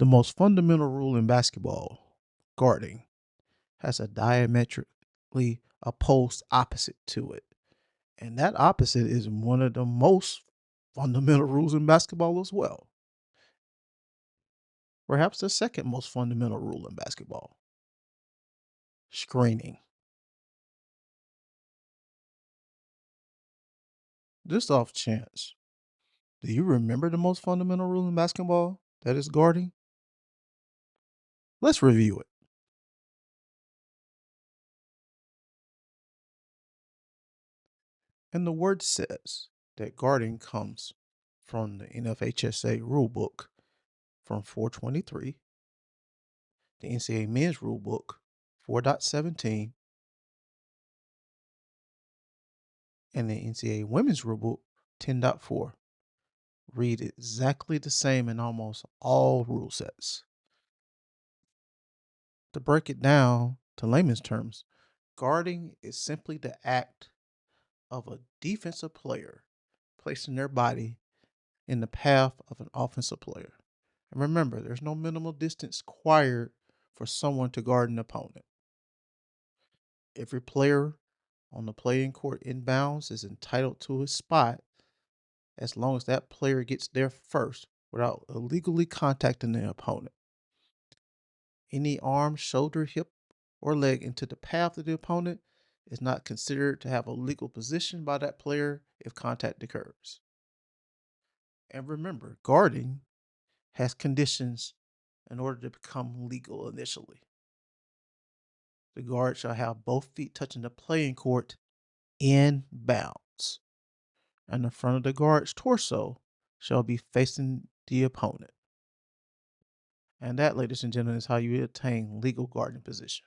The most fundamental rule in basketball, guarding, has a diametrically opposed opposite to it. And that opposite is one of the most fundamental rules in basketball as well. Perhaps the second most fundamental rule in basketball, screening. Just off chance, do you remember the most fundamental rule in basketball that is guarding? Let's review it. And the word says that guarding comes from the NFHSA rulebook from 423, the NCAA men's rulebook 4.17, and the NCAA women's rulebook 10.4. Read exactly the same in almost all rule sets. To break it down to layman's terms, guarding is simply the act of a defensive player placing their body in the path of an offensive player. And remember, there's no minimal distance required for someone to guard an opponent. Every player on the playing court inbounds is entitled to his spot as long as that player gets there first without illegally contacting the opponent. Any arm, shoulder, hip, or leg into the path of the opponent is not considered to have a legal position by that player if contact occurs. And remember, guarding has conditions in order to become legal initially. The guard shall have both feet touching the playing court in bounds, and the front of the guard's torso shall be facing the opponent. And that, ladies and gentlemen, is how you attain legal guarding position.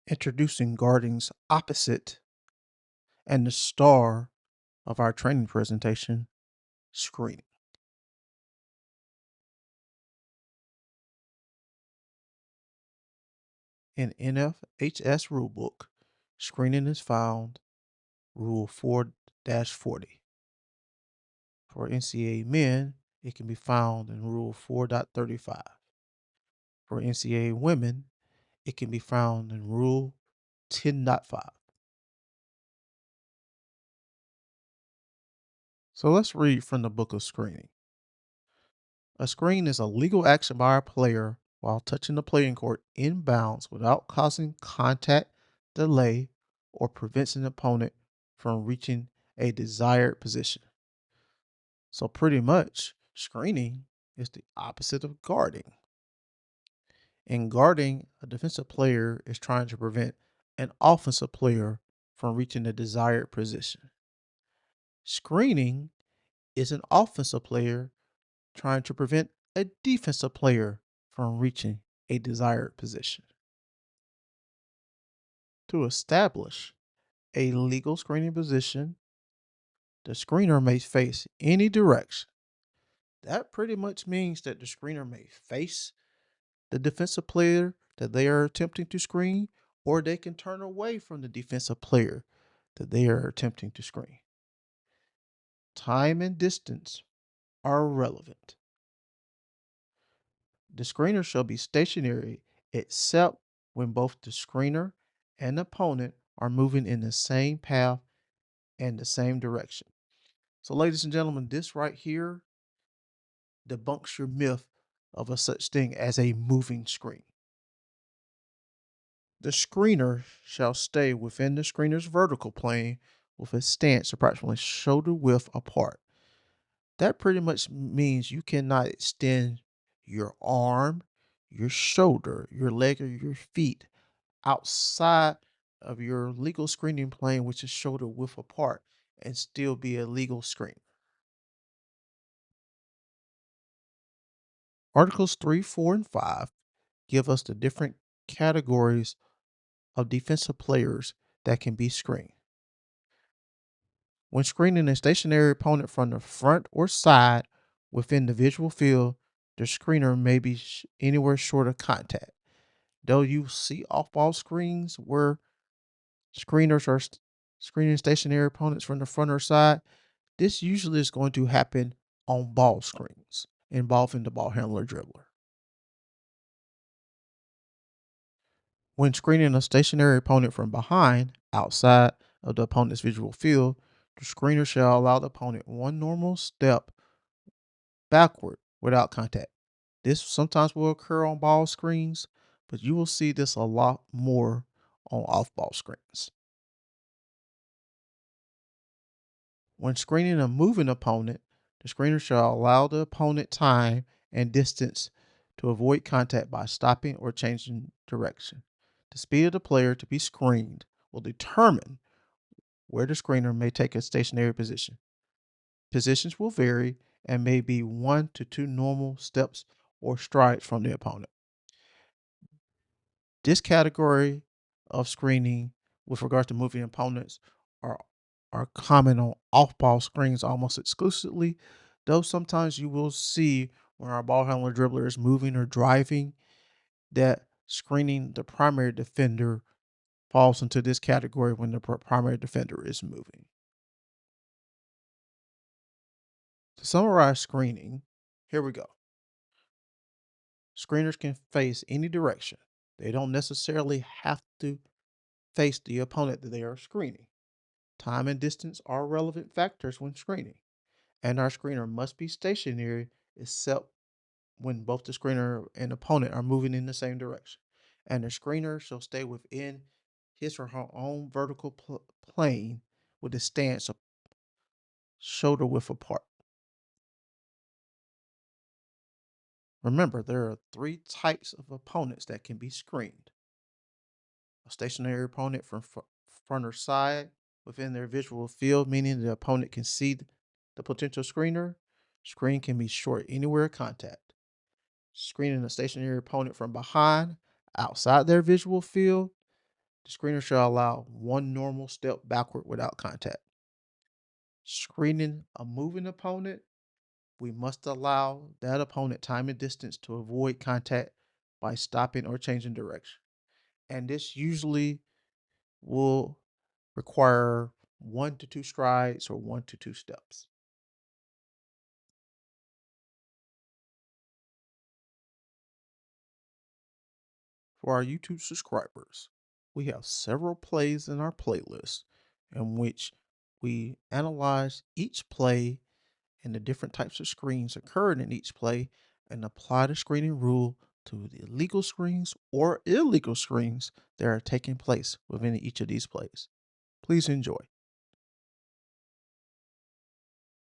Introducing guarding's opposite and the star of our training presentation, screening. In NFHS rulebook, screening is found Rule 4-40. For NCAA men, it can be found in Rule 4.35. For NCAA women, it can be found in Rule 10.5. So let's read from the book of screening. A screen is a legal action by a player while touching the playing court in bounds without causing contact, delay, or prevents an opponent from reaching a desired position. So pretty much, screening is the opposite of guarding. In guarding, a defensive player is trying to prevent an offensive player from reaching a desired position. Screening is an offensive player trying to prevent a defensive player from reaching a desired position. To establish a legal screening position, the screener may face any direction. That pretty much means that the screener may face the defensive player that they are attempting to screen, or they can turn away from the defensive player that they are attempting to screen. Time and distance are irrelevant. The screener shall be stationary except when both the screener and opponent are moving in the same path and the same direction. So, ladies and gentlemen, this right here debunks your myth of a such thing as a moving screen. The screener shall stay within the screener's vertical plane with a stance approximately shoulder width apart. That pretty much means you cannot extend your arm, your shoulder, your leg, or your feet outside of your legal screening plane, which is shoulder width apart, and still be a legal screen. Articles 3, 4, and 5 give us the different categories of defensive players that can be screened. When screening a stationary opponent from the front or side within the visual field, the screener may be anywhere short of contact. Though you see off-ball screens where screeners are screening stationary opponents from the front or side, This usually is going to happen on ball screens involving the ball handler dribbler. When screening a stationary opponent from behind, outside of the opponent's visual field, the screener shall allow the opponent one normal step backward without contact. This sometimes will occur on ball screens, but you will see this a lot more on off ball screens. When screening a moving opponent, the screener shall allow the opponent time and distance to avoid contact by stopping or changing direction. The speed of the player to be screened will determine where the screener may take a stationary position. Positions will vary and may be 1 to 2 normal steps or strides from the opponent. This category of screening with regard to moving opponents are are common on off-ball screens almost exclusively, though sometimes you will see when our ball handler dribbler is moving or driving that screening the primary defender falls into this category when the primary defender is moving. To summarize screening, here we go. Screeners can face any direction. They don't necessarily have to face the opponent that they are screening. Time and distance are relevant factors when screening, and our screener must be stationary except when both the screener and opponent are moving in the same direction. And the screener shall stay within his or her own vertical plane with the stance of shoulder width apart. Remember, there are three types of opponents that can be screened: a stationary opponent from front or side within their visual field, meaning the opponent can see the potential screener. Screen can be short anywhere contact. Screening a stationary opponent from behind, outside their visual field, the screener shall allow one normal step backward without contact. Screening a moving opponent, we must allow that opponent time and distance to avoid contact by stopping or changing direction. And this usually will require 1 to 2 strides or 1 to 2 steps. For our YouTube subscribers, we have several plays in our playlist in which we analyze each play and the different types of screens occurring in each play and apply the screening rule to the legal screens or illegal screens that are taking place within each of these plays. Please enjoy.